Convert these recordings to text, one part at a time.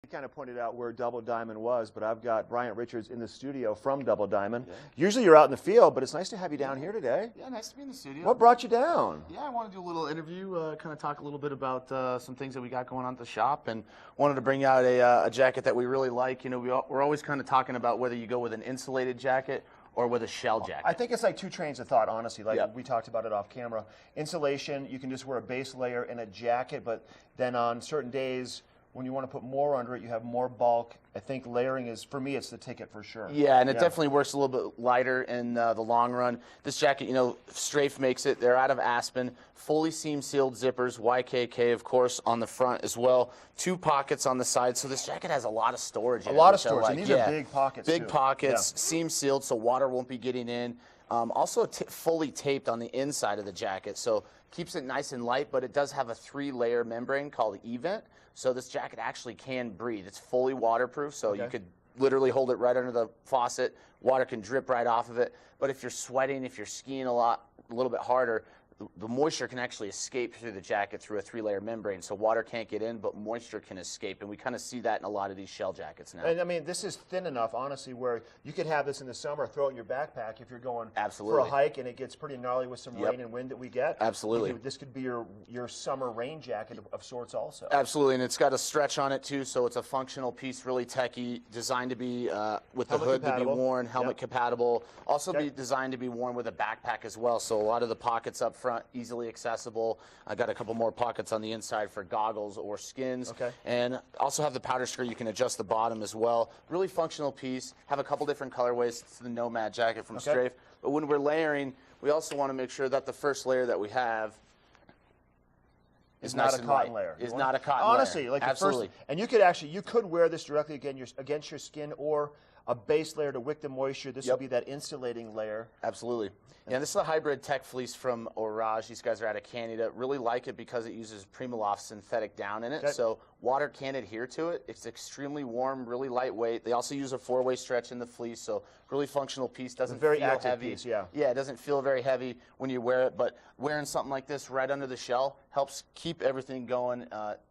kind of pointed out where Double Diamond was, but I've got Bryant Richards in the studio from Double Diamond. Yeah. Usually you're out in the field, but it's nice to have you down here today. Yeah, nice to be in the studio. What brought you down? Yeah, I want to do a little interview, kind of talk a little bit about some things that we got going on at the shop, and wanted to bring out a jacket that we really like. You know, we're always kind of talking about whether you go with an insulated jacket or with a shell jacket. I think it's like two trains of thought, honestly. Like we talked about it off camera. Insulation, you can just wear a base layer and a jacket, but then on certain days, when you want to put more under it, you have more bulk. I think layering is, for me, it's the ticket for sure. Yeah, and it definitely works a little bit lighter in the long run. This jacket, you know, Strafe makes it. They're out of Aspen. Fully seam-sealed zippers, YKK, of course, on the front as well. 2 pockets on the side, so this jacket has a lot of storage in it. A lot of storage, and these are big pockets, Big pockets, seam-sealed, so water won't be getting in. Also fully taped on the inside of the jacket, so keeps it nice and light, but it does have a 3-layer membrane called E-vent, so this jacket actually can breathe. It's fully waterproof, so you could literally hold it right under the faucet. Water can drip right off of it, but if you're sweating, if you're skiing a little bit harder, the moisture can actually escape through the jacket through a 3-layer membrane, so water can't get in, but moisture can escape, and we kind of see that in a lot of these shell jackets now. And I mean, this is thin enough, honestly, where you could have this in the summer, throw it in your backpack if you're going for a hike and it gets pretty gnarly with some rain and wind that we get. Absolutely. This could be your summer rain jacket of sorts also. Absolutely, and it's got a stretch on it too, so it's a functional piece, really techy, designed to be with the hood to be worn, helmet compatible. Also be designed to be worn with a backpack as well, so a lot of the pockets up front, easily accessible. I got a couple more pockets on the inside for goggles or skins. And also have the powder skirt. You can adjust the bottom as well. Really functional piece. Have a couple different colorways. It's the Nomad jacket from Strafe. But when we're layering, we also want to make sure that the first layer that we have is not nice a cotton layer. Is not a cotton layer. Honestly, like absolutely. And you could wear this directly against your skin, or a base layer to wick the moisture. This would be that insulating layer. Absolutely. Yeah, this is a hybrid tech fleece from Orage. These guys are out of Canada. Really like it because it uses Primaloft synthetic down in it, so water can't adhere to it. It's extremely warm, really lightweight. They also use a 4-way stretch in the fleece, so really functional piece. Doesn't feel heavy. Piece, yeah, it doesn't feel very heavy when you wear it, but wearing something like this right under the shell helps keep everything going,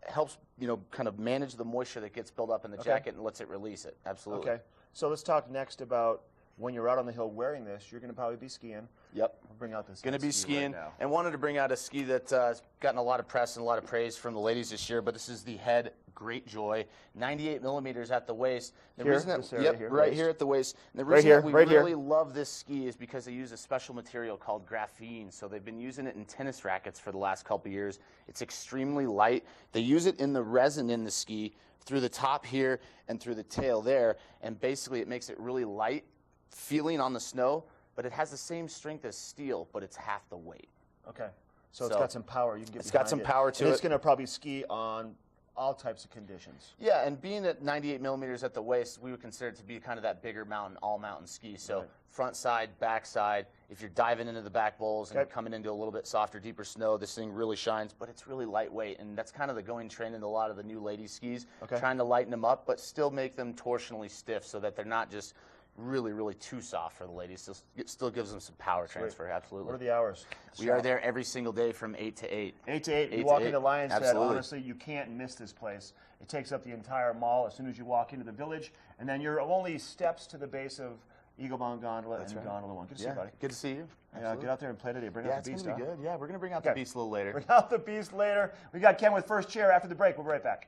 helps, you know, kind of manage the moisture that gets built up in the jacket and lets it release it. Absolutely. Okay, so let's talk next about when you're out on the hill wearing this. You're going to probably be skiing. Yep. We'll bring out this. Going to be skiing, right now. And wanted to bring out a ski that's gotten a lot of press and a lot of praise from the ladies this year. But this is the Head Great Joy, 98 millimeters at the waist. The reason that, right here at the waist. And the reason that we really love this ski is because they use a special material called graphene. So they've been using it in tennis rackets for the last couple of years. It's extremely light. They use it in the resin in the ski through the top here and through the tail there, and basically it makes it really light feeling on the snow, but it has the same strength as steel, but it's half the weight. Okay. So it's got some power. You can get It's got some power to it. It's going to probably ski on all types of conditions. Yeah, and being at 98 millimeters at the waist, we would consider it to be kind of that bigger mountain, all-mountain ski. So front side, back side, if you're diving into the back bowls and you're coming into a little bit softer, deeper snow, this thing really shines, but it's really lightweight, and that's kind of the going trend in a lot of the new ladies' skis, trying to lighten them up, but still make them torsionally stiff so that they're not just really, really too soft for the ladies. It still gives them some power transfer, absolutely. What are the hours? We are there every single day from 8 to 8. 8 to 8. You walk into Lion's Head, honestly, you can't miss this place. It takes up the entire mall as soon as you walk into the village, and then you're only steps to the base of Eagle Mountain Gondola and Gondola 1. Good to see you, buddy. Good to see you. Yeah, get out there and play today. Bring out the beast. It's going to be good. Yeah, we're going to bring out the beast a little later. Bring out the beast later. We got Ken with First Chair after the break. We'll be right back.